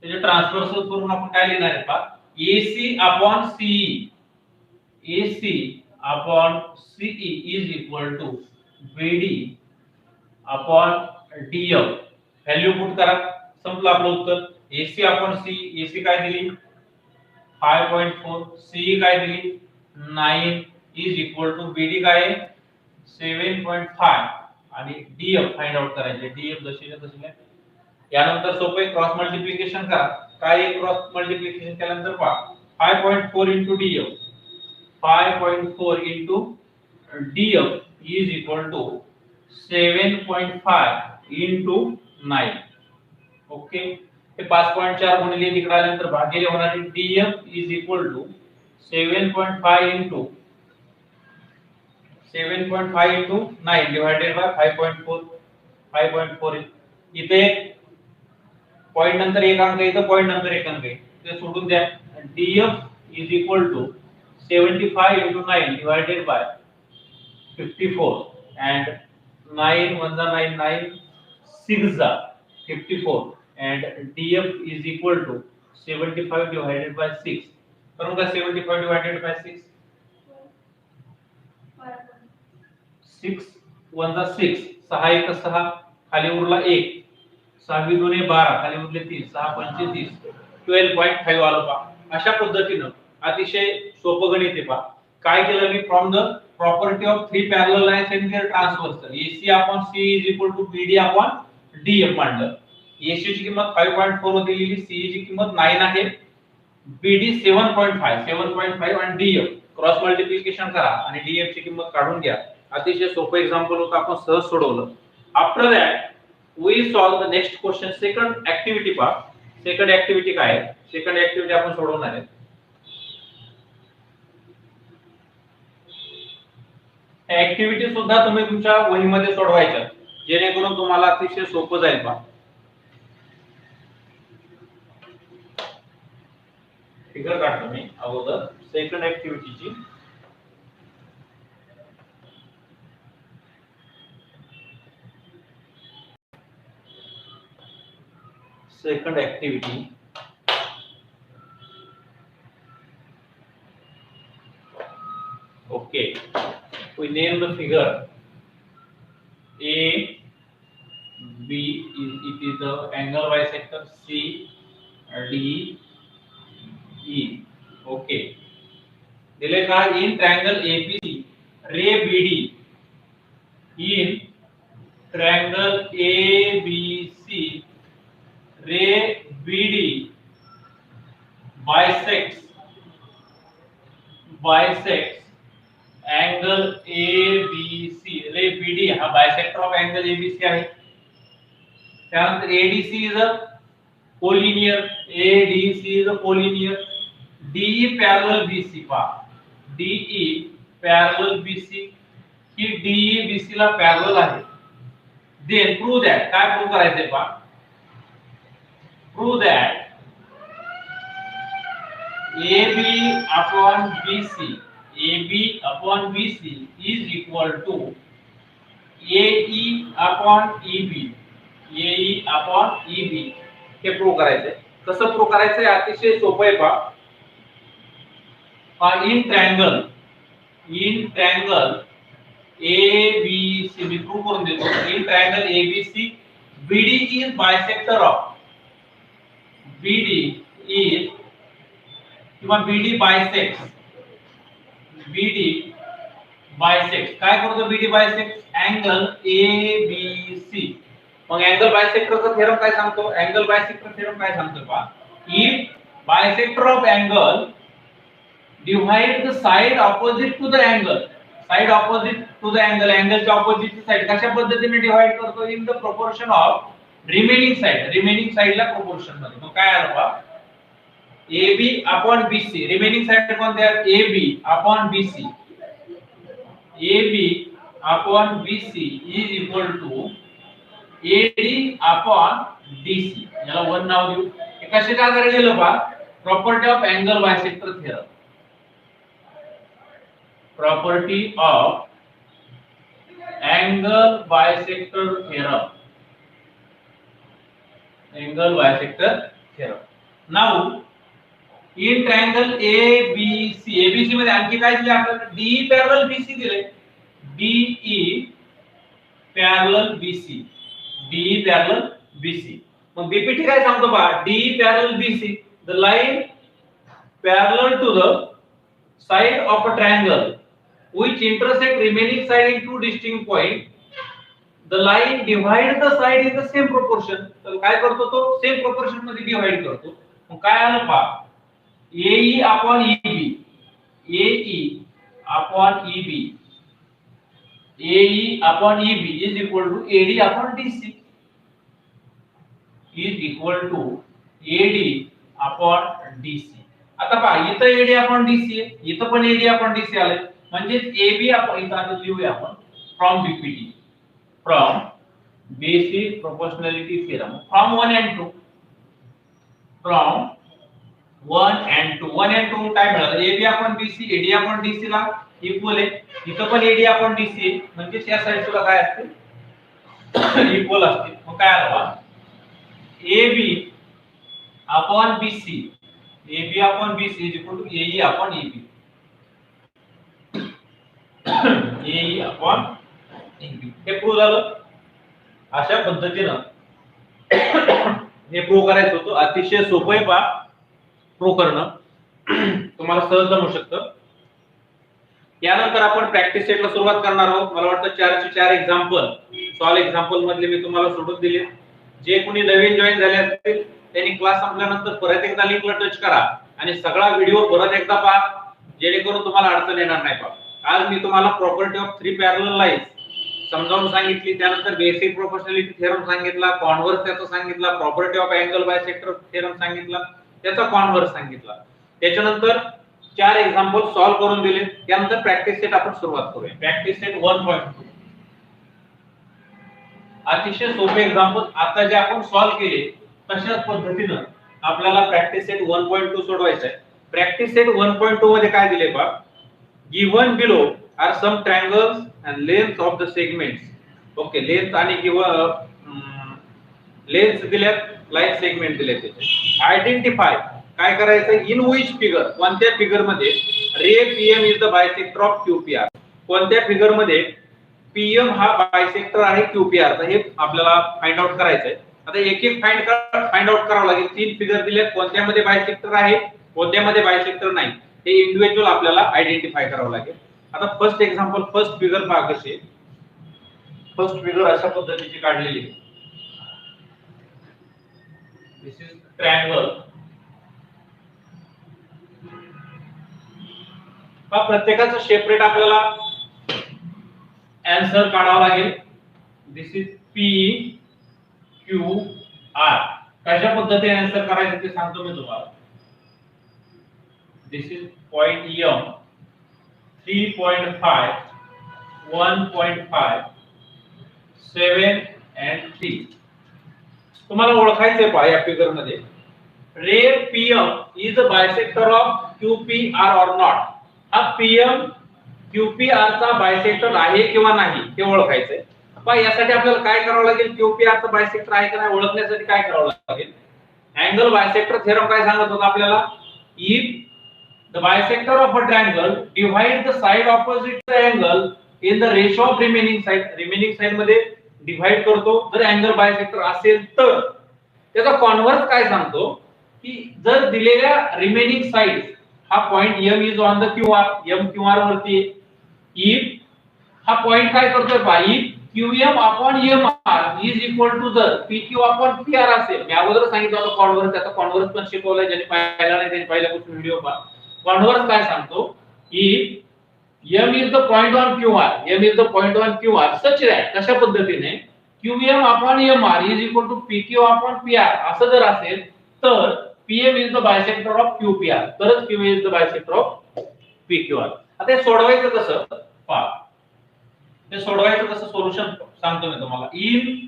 त्याचे ट्रान्सव्हर्सल करून आपण काय लिहिणार आहे पहा. AC upon CE. AC upon CE is equal to BD upon DF. Value put करा. संपलं आपलं उत्तर. AC upon CE. AC काय दिली 5.4. CE काय दिली 9 is equal to BD काय आहे 7.5 आणि DF फाइंड आउट करायचे. DF दशेच्या दशेला. यानंतर सोपे क्रॉस मल्टिप्लिकेशन करा. काय क्रॉस मल्टिप्लिकेशन केल्यानंतर पहा 5.4 into DF. 5.4 into DF is equal to 7.5 into 9. Okay हे 5.4 गुणिले तिकडे आल्यानंतर भागिले होणार. DF is equal to 7.5 into 9 divided by 5.4. 5.4 इथे पॉइंट नंतर एक अंक आहे. इथे पॉइंट नंतर एक अंक आहे. ते सोडून द्या. DF is equal to 75 into 9 divided by 54 and 9 1 जा 9 9 6 जा 54 and DF is equal to 75 divided by 6. करून का 75 divided by 6. 6 1 जा 6 6 1 6 खाली उरला 1, 6 दुने 12, खाली उरले 3, 6 पंचे 30, 12.5 आलं पहा. अशा पद्धतीनं अतिशय सोपं गणित आहे पहा. काय केलं मी, from the property of 3 parallel lines and their transversal, AC upon CE is equal to BD upon DF मांडलं. AC ची किंमत 5.4 होती दिलेली, CE ची किंमत 9 आहे, BD 7.5 आणि DF क्रॉस मल्टिप्लिकेशन करा आणि DF ची किंमत काढून घ्या. अतिशय सोपं एक्झाम्पल होतं, आपण सहज सोडवलं. After that we solve the next question, second activity पहा. सेकंड ऍक्टिव्हिटी काय आहे, सेकंड ऍक्टिव्हिटी आपण सोडवणार आहे. ऍक्टिव्हिटी सुद्धा तुम्ही तुमच्या वहीमध्ये सोडवायच्या, जेणेकरून तुम्हाला अतिशय सोपं जाईल पहा. फिगर काढतो मी अगोदर second ऍक्टिव्हिटीची. Second activity, okay, we name the figure A, B it is the angle bisector C, D, E. Okay, दिले का, in triangle ABC ray BD, in triangle ABC ray BD bisects angle ABC. ray BD हा bisector of angle ABC आहे. त्यानंतर ADC is a collinear, ADC is a collinear. DE parallel BC पहा, DE parallel BC, ही DE BC ला parallel आहे. Then prove that, काय prove करायचंय पहा, prove that AB upon BC is equal to AE upon EB हे prove करायचंय. कसं prove करायचंय, अतिशय सोपं आहे पहा. In triangle ABC me prove करून देतो. In triangle ABC BD is bisector of BD is किंवा BD bisects काय करतो, BD bisects अँगल ABC. मग अँगल बायसेक्टरचा थेरम काय सांगतो, अँगल बायसेक्टर थेरम काय सांगतो पहा, if bisector of angle divide the side opposite to the angle, side opposite to the angle, अँगलच्या ऑपोजिट साइड कशा पद्धतीने डिवाइड करतो, in the proportion of remaining साइडला प्रोपोर्शन मध्ये. मग काय आलं पहा, AB upon BC, remaining side कोणते आहेत, AB upon BC is equal to AD upon DC. याला वन नाव देऊ. हे कशाच्या आधारे लिहिलं पहा, property of angle bisector theorem, property of angle bisector theorem, angle bisector theorem. Now in triangle ABC मध्ये आणखी काय दिले आपल्याला, DE पॅरलल BC दिले, DE पॅरलल BC. मग BPT काय सांगतो पहा, DE parallel BC, the line parallel to the side of a triangle which intersect remaining side in two distinct points, the line divide the side in the same proportion. तर काय करतो तो, same proportion मध्ये divide करतो. मग काय आलं पहा, AE upon EB is equal to AD upon DC, आता पहा, इथं AD अपॉन DC आहे, इथं पण AD अपॉन DC आले, म्हणजे AB आपण इथं आता लिहूया आपण, from BPT, from basic proportionality theorem, from 1 and 2, from 1 and 2 काय मिळालं, AB upon BC, AD upon DC ला इक्वल आहे, इथं पण AD अपॉन DC आहे, म्हणजे या साइड सुद्धा काय असते, इक्वल असते. मग काय आलं पहा, AB upon BC is equal to AE upon EB, AE upon EB. हे प्रूव्ह झालं. अशा पद्धतीनं हे प्रूव्ह करायचं होतं. अतिशय सोपं आहे प्रूव्ह करणं. तुम्हाला सहज जमू शकतं. यानंतर आपण प्रॅक्टिस सेटला सुरुवात करणार आहोत. मला वाटतं 4 चे 4 एक्झाम्पल सॉल्व एक्झाम्पल मधले मी तुम्हाला सोडून दिले. जे कोणी नवीन जॉईन झाले असतील त्यांनी क्लास संपल्यानंतर परत एकदा लिंकला टच करा आणि सगळा व्हिडिओ परत एकदा पहा, जेणेकरून तुम्हाला अडचण येणार नाही. पहा, आज मी तुम्हाला प्रॉपर्टी ऑफ 3 पॅरलल लाईन्स समजावून सांगितली. त्यानंतर बेसिक प्रोपोर्शनॅलिटी थेरम सांगितला, कॉन्व्हर्स त्याचा सांगितला, property of angle bisector theorem सांगितला, त्याचा कॉन्व्हर्स सांगितला. त्याच्यानंतर 4 एक्झाम्पल सॉल्व करून दिले. त्यानंतर प्रॅक्टिस सेट आपण सुरुवात करूया. प्रॅक्टिस सेट 1.2 अतिशय सोपे एक्झाम्पल आता जे आपण सॉल्व केले तशाच पद्धतीनं आपल्याला प्रॅक्टिस सेट 1.2 सोडवायचा आहे. प्रॅक्टिस सेट 1.2 मध्ये काय दिले पहा, given below are some triangles and length of the segments. Okay, length आणि लेंथ दिल्यात, लाईन सेगमेंट दिले. त्याचे आयडेंटिफाय काय करायचं, इन विच फिगर, कोणत्या फिगर मध्ये ray PM is the bisector of QPR, कोणत्या फिगर मध्ये पीएम हा बायसेक्टर आहे क्यूपीआर. तर हे आपल्याला फाइंड आउट करायचं आहे. आता एक एक फाइंड आउट करावं लागेल. 3 फिगर दिले, कोणत्यामध्ये बायसेक्टर आहे कोणत्यामध्ये बायसेक्टर नाही हे इंडिव्हिज्युअल आपल्याला आयडेंटिफाय करावं लागेल. आता फर्स्ट एक्झाम्पल, फर्स्ट फिगर पहा कशी आहे. फर्स्ट फिगर अशा पद्धतीची काढलेली आहे. दिस इज ट्रायंगल. प्रत्येकाचं सेपरेट आपल्याला आन्सर काढावा लागेल. दिस इज पी क्यू आर. कशा पद्धतीने आन्सर करायचं ते सांगतो मी तुम्हाला. दिस इज पॉइंट एम, 3.5, 1.5, 7 and 3. तुम्हाला ओळखायचंय पहा या फिगर मध्ये ray PM is the bisector of QPR or not. हा पीएम क्यूपीआर चा बायसेक्टर आहे किंवा नाही हे ओळखायचंय. पहा, यासाठी आपल्याला काय करावं लागेल, क्यूपीआर चा बायसेक्टर आहे की नाही ओळखण्यासाठी काय करावं लागेल, अँगल बायसेक्टर थेरम काय सांगत होता आपल्याला, if the bisector of a triangle divide the side opposite the angle in the ratio of remaining side मध्ये डिवाइड करतो जर अँगल बायसेक्टर असेल तर. त्याचा कॉन्व्हर्स काय सांगतो की जर दिलेल्या रिमेनिंग साइड हा point m is on the qr, m qr वरती इफ हा पॉइंट काय करतोय पहा, if qm upon mr is equal to जर pq upon pr असेल. मी अगोदर सांगितलं होतं कॉन्व्हर्स, त्याचा कॉन्व्हर्स पण शिकवलाय. ज्यांनी पाहिला नाही त्यांनी पहिल्यापासून व्हिडिओ पहा. कॉन्व्हर्स काय सांगतो, if m is the point on qr, m is the point on qr such that कशा पद्धतीने qm upon mr is equal to pq upon pr असं जर असेल तर pm is the bisector of qpr, तरच qm is the bisector of pqr. आता हे सोडवायचं कसं पहा. हे सोडवायचं कसं सोल्युशन सांगतो मी तुम्हाला. In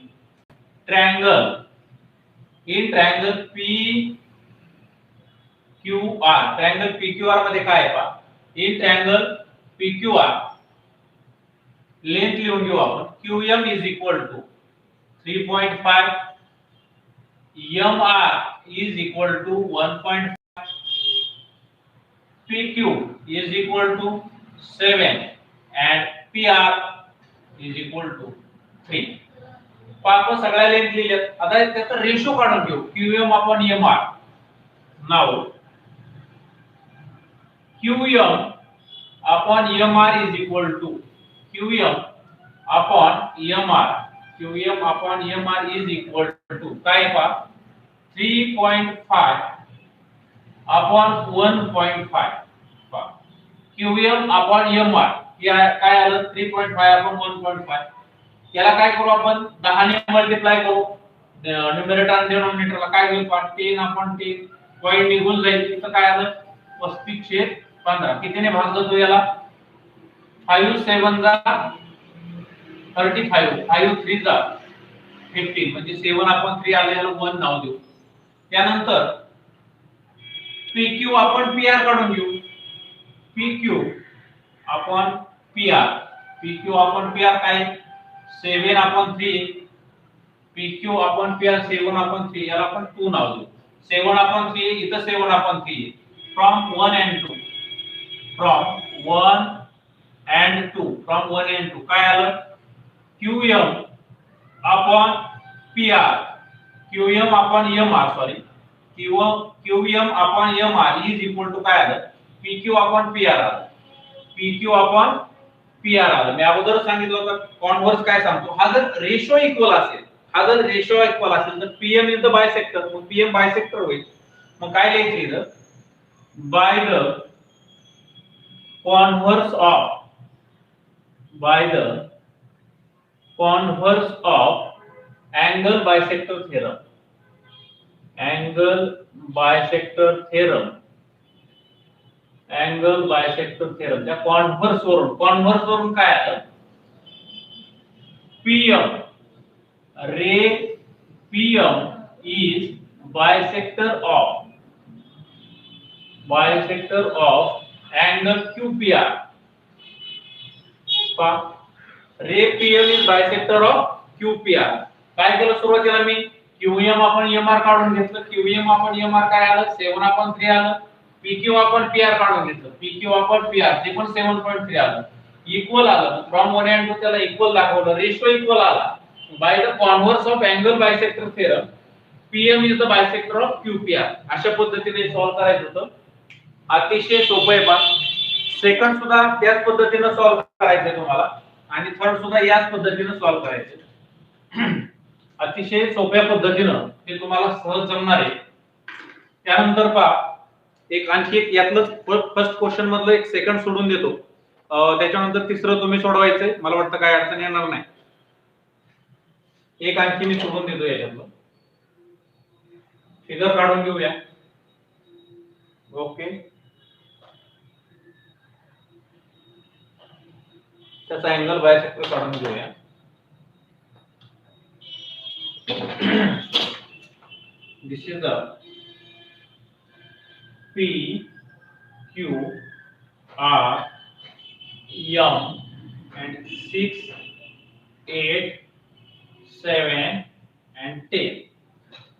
triangle p QR, triangle PQR मध्ये काय आहे पहा, इन ट्रायंगल PQR लेंथ लिहून घेऊ आपण. QM is equal to 3.5, MR is equal to 1.5, PQ is equal to 7 and PR is equal to 3. आपण सगळ्या लेंथ लिहिल्यात. आता त्याचा रेशो काढून घेऊ, QM upon MR. Now QM upon MR is equal to QM upon MR. QM upon MR is equal to काय पहा 3.5 upon 1.5. QM upon MR काय आलं 3.5 upon 1.5. याला काय करू आपण 10 ने मल्टिप्लाय करू. न्यूमरेटर आणि डिनॉमिनेटरला काय होईल 10 upon 10 पॉइंट निघून जाईल. इथं काय आलं 35/15. कितीने भाग जातो याला 5 7 जा 35, 5 3 जा 15 म्हणजे 7/3 आले. याला 1 नाव देऊ. त्यानंतर PQ आपण PR काढून घेऊ. PQ आपण PR, PQ आपण PR काय 7/3, PQ आपण PR 7/3 याला आपण 2 नाव देऊ. 7/3 इथं 7/3 from 1 and 2, from 1 and 2 काय आलं QM upon PR, QM upon MR, sorry QM upon MR is equal to काय आलं, PQ अपॉन PR आलं. PQ अपॉन PR आलं. मी अगोदर सांगितलं होतं कॉन्व्हर्स काय सांगतो, हा जर रेशो इक्वल असेल, तर PM इज द बायसेक्टर, मग PM बायसेक्टर होईल. मग काय लिहायचं इथं, by the converse of angle bisector theorem, त्या कॉन्व्हर्स वरून काय आलं, PM is bisector of angle QPR. Ray PM is bisector of QPR. काय केलं सुरुवातीला मी QM आपण MR काढून घेतलं, QM आपण MR काय आलं 7/3 आलं, PQ आपण PR काढून घेतलं, PQ आपण PR ते पण 7.3 आलं, इक्वल आलं. फ्रॉम 1 and 2 त्याला इक्वल दाखवलं, रेशो इक्वल आला. Bye the converse of angle bisector theorem PM is the bisector of QPR. अशा पद्धतीने सॉल्व्ह करायचं होतं. अतिशय सोपं आहे पहा. सेकंड सुद्धा त्याच पद्धतीने सॉल्व्ह करायचं आहे तुम्हाला, आणि थर्ड सुद्धा याच पद्धतीने सॉल्व्ह करायचं. अतिशय सोप्या पद्धतीनं ते तुम्हाला सहज जमणार आहे. त्यानंतर पहा आणखी एक यातलंच फर्स्ट क्वेश्चन मधलं एक सेकंड सोडून देतो, त्याच्यानंतर तिसरं तुम्ही सोडवायचंय. मला वाटतं काय अडचण येणार नाही. एक आणखी मी सोडून देतो याच्यातलं, फिगर काढून घेऊया. ओके, त्याचा अँगल बायसेक्टर काढून घेऊया. This is the PQR M and 6, 8, 7 and 10.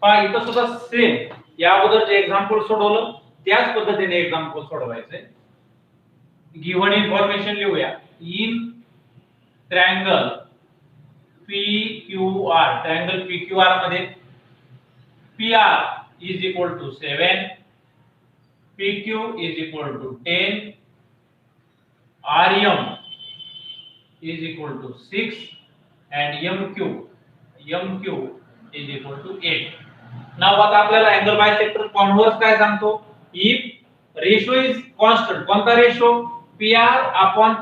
पहा इथं सुद्धा सेम या अगोदर जे एक्झाम्पल सोडवलं त्याच पद्धतीने एक्झाम्पल सोडवायचे. गिव्हन इन्फॉर्मेशन लिहूया. In triangle PQR, triangle PQR मध्ये PR is equal to 7, PQ is equal to 10, RM is equal to 6 and MQ is equal to 8. Now आता आपल्याला अँगल बायसेक्टर कॉन्व्हर्स काय सांगतो, इफ रेशो इज कॉन्स्टंट. कोणता ratio, PR upon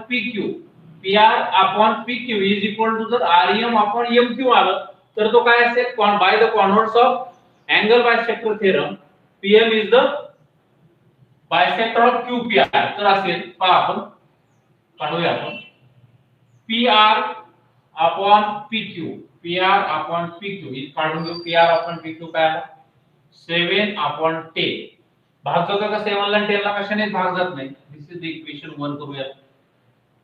PQ is equal to जर RM upon MQ आलं तर तो काय असेल, bye the converse of angle bisector theorem PM is the bisector of QPR. तर असेल पहा आपण काढूया आपण PR अपॉन PQ इज काढून घेऊ. PR अपॉन PQ काय आला 7/10. भाग जातो का 7 ला 10 ला, कशाने भाग जात नाही. दिस इज द इक्वेशन 1 करूया.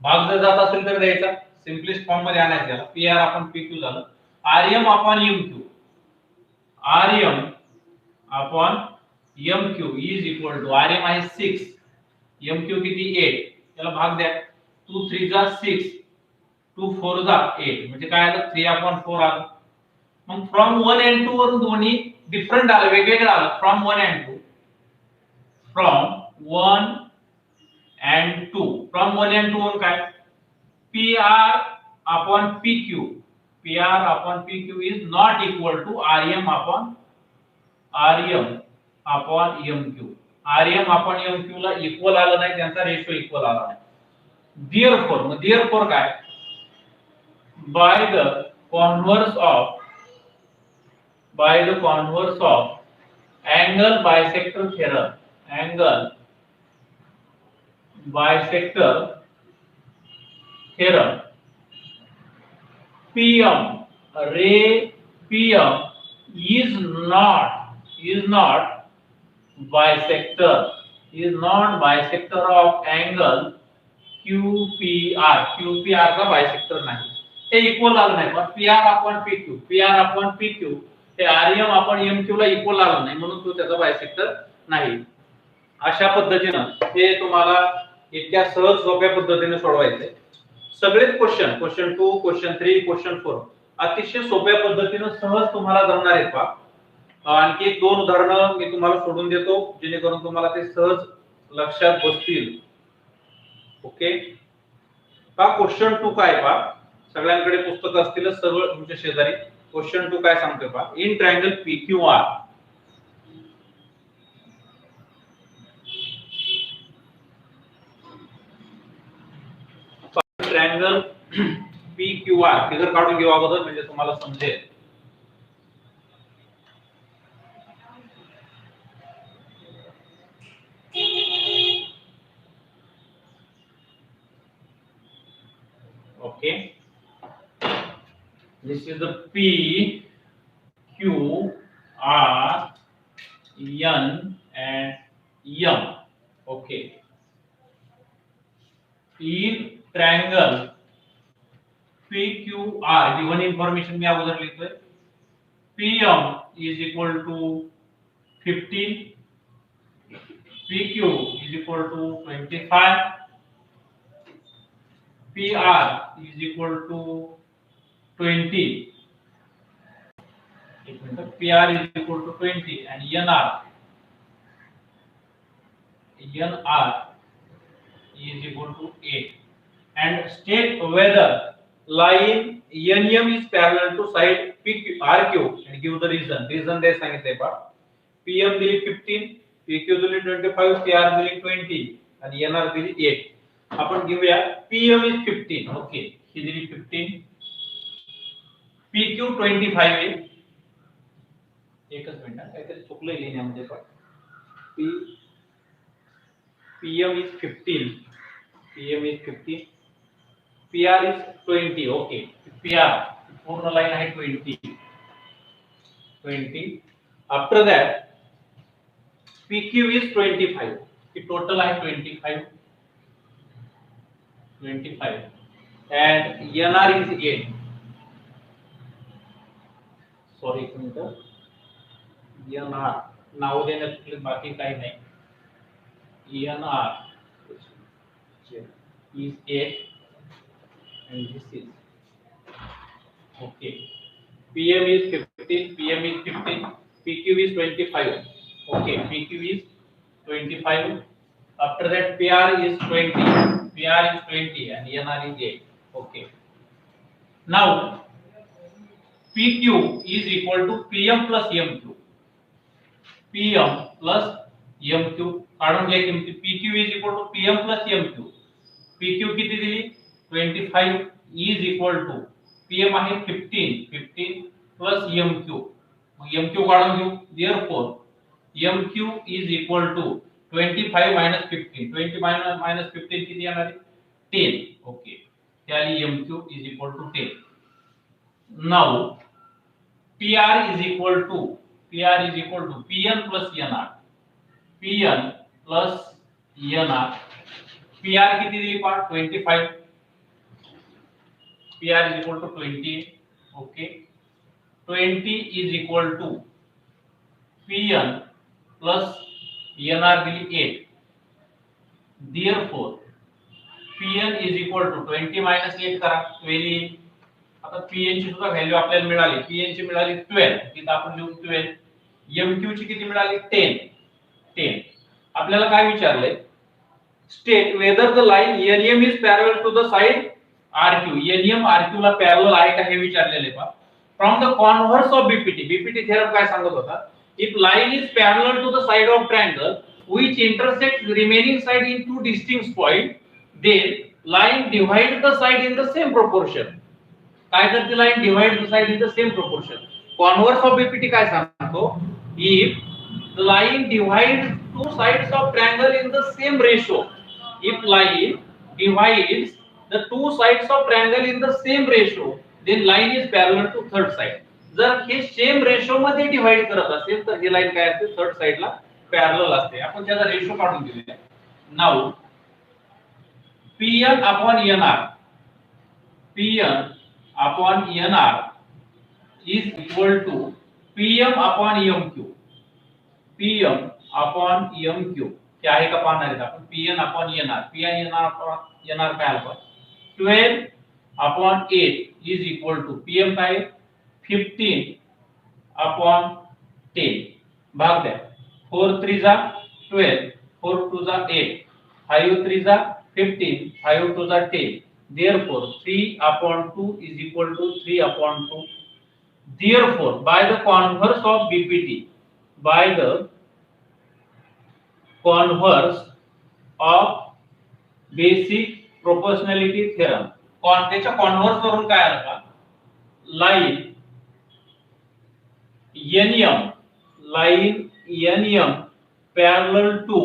भाग जर जात असेल तर द्यायचा, सिम्पलेस्ट फॉर्म मध्ये आणायचं याला. PR अपॉन PQ झालं. RM upon MQ is equal to RM आहे 6, MQ किती 8, त्याला भाग द्या. 2 3 जा 6, 2 4 जा 8, म्हणजे काय आलं 3/4 आलं. मग फ्रॉम 1 and 2 वरून दोन्ही डिफरंट आलं, वेगवेगळं आलं. फ्रॉम 1 and 2 वरून काय PR upon PQ is not equal to RM upon MQ. RM upon MQ ला इक्वल आलं नाही, त्यांचा रेशो इक्वल आला नाही. देयरफॉर काय, by the converse of angle bisector theorem PM is not bisector of angle QPR का bisector नाही. हे इक्वल आलं नाही. पण PR अपॉन PQ हे RM अपॉन MQ ला इक्वल आलं नाही, म्हणून तो त्याचा बायसेक्टर नाही. अशा पद्धतीने हे तुम्हाला इतक्या सहज सोप्या पद्धतीने सोडवायचे. सगळेच क्वेश्चन 2, क्वेश्चन 3, क्वेश्चन 4 अतिशय सोप्या पद्धतीने सहज तुम्हाला जमणार आहेत पहा. आणखी एक दोन उदाहरणं मी तुम्हाला सोडून देतो जेणेकरून तुम्हाला ते सहज लक्षात बसतील. ओके, पहा क्वेश्चन 2 काय पहा, सगळ्यांकडे पुस्तक असतील सर्व तुमच्या शेजारी. क्वेश्चन 2 काय सांगतोय पहा, in triangle PQR triangle PQR figure काढून घेऊ अगोदर म्हणजे तुम्हाला समजेल. Okay, this is the P, Q, R, N and M. Okay, in triangle PQR given information मी अगोदर लिहितोय. PM is equal to 15, PQ is equal to 25, PR is equal to 20. PR is equal to 20 and NR is equal to 8. And state whether line NM is parallel to side RQ and give the reason. Reason they सांगितले पहा. PM दिली 15, PQ दिली 25, PR दिली 20 आणि NR दिली 8. आपण घेऊया PM is 15. Okay, ही दिली 15, PQ 25 आहे. एकच मिनिट, काहीतरी चुकलंय लिहिण्यामध्ये पण. PM is 15, PR is 20. Okay, PR पूर्ण लाइन आहे 20. आफ्टर दैट PQ is 25, की टोटल आहे 25 and NR is 8. सॉरी एक मिनिट, NR नाव देण्यात बाकी काही नाही. NR is 8 and this is okay. PM is 15, PQ is 25. Okay, PQ is 25. After that PR is 20 and NR is 8. Okay. Now PQ is equal to PM plus MQ. PM plus MQ काढून घ्या किमती. PQ is equal to PM plus MQ. PQ किती दिली 25 is equal to PM आहे 15 plus MQ. मग MQ काढून घेऊ. Therefore MQ is equal to 25 minus 15. 20 minus 15 किती येणार आहे 10. ओके, त्याली MQ is equal to 10. Now PR is equal to PN plus NR. PN plus NR. PR किती दिली पहा 25. PR is equal to 20. Okay, 20 is equal to PN plus NR दिली 8. Therefore PN is equal to 20 minus 8 करा 12. आता PN ची सुद्धा value आपल्याला मिळाली. PN ची मिळाली 12, तिथे आपण लिहू 12. MQ ची किती मिळाली 10. आपल्याला काय विचारलंय, state whether the line NM is parallel to the side RQ. NM RQ ला पॅरलल आहे का हे विचारलेले पहा. From the converse of BPT theorem काय सांगत होता, if line is parallel to the side of triangle which intersects the remaining side in two distinct points, then line divide the side in the same proportion. काय करते line divide the side in the same proportion. Converse of BPT काय सांगतो, if the line divides two sides of triangle in the same ratio, if line divides the two sides of triangle in the same ratio, then line is parallel to third side. जर हे same ratio मध्ये divide करत असेल तर ही line काय असते third साइडला parallel असते. आपण त्याचा रेशो काढून घेऊया. Now PN upon NR is equal to PM upon MQ. क्या आहे का पाहणार आहेत आपण. PN upon NR. PN upon NR काय आलं 12 upon 8 is equal to PM काय 15 अपॉन 10 भाग द्या 4 3 जा 12 4 2 जा 8 5 3 जा 15 5 2 जा 10 therefore 3 upon 2 is equal to 3 upon 2 therefore by the converse of BPT by the converse of basic proportionality theorem त्याच्या कॉन्व्हर्स वरून काय आलं का line NM parallel to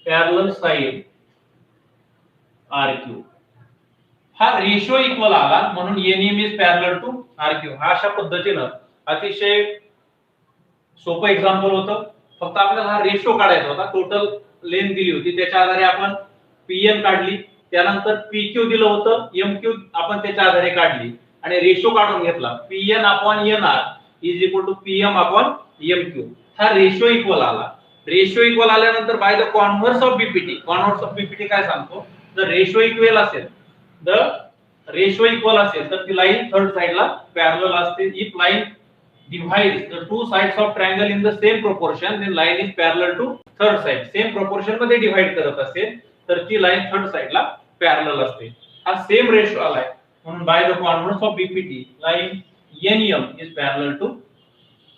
parallel side RQ हा रेशो इक्वल आला म्हणून NM is parallel to RQ हा अशा पद्धतीनं अतिशय सोपं एक्झाम्पल होतं फक्त आपल्याला हा रेशो काढायचा होता टोटल लेंथ दिली होती त्याच्या आधारे आपण PN काढली त्यानंतर PQ दिलं होतं MQ आपण त्याच्या आधारे काढली आणि रेशो काढून घेतला PN upon NR is equal to PM upon MQ हा रेशो इक्वल आला रेशो इक्वल आल्यानंतर bye the converse of BPT काय सांगतो जर रेशो इक्वल असेल तर ती लाईन थर्ड साइडला पॅरलल असते if line divides the two sides of triangle in the same proportion then line is parallel to third side same proportion मध्ये divide करत असेल तर ती लाईन थर्ड साइडला पॅरलल असते हा सेम रेशो आलाय म्हणून bye the converse of BPT line NM is parallel to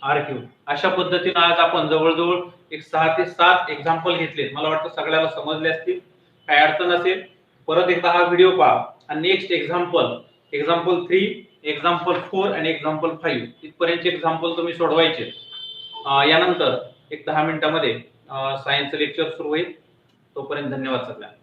RQ अशा पद्धतीने आज आपण जवळजवळ एक 6 ते 7 एक्झाम्पल घेतले मला वाटतं सगळ्याला समजले असतील काय अडचण असेल परत एकदा हा व्हिडिओ पहा आणि नेक्स्ट एक्झाम्पल 3 एक्झाम्पल 4 आणि एक्झाम्पल 5 इथपर्यंतचे एक्झाम्पल तुम्ही सोडवायचे यानंतर एक 10 मिनिटांमध्ये सायन्स लेक्चर सुरू होईल तोपर्यंत धन्यवाद सगळ्यांना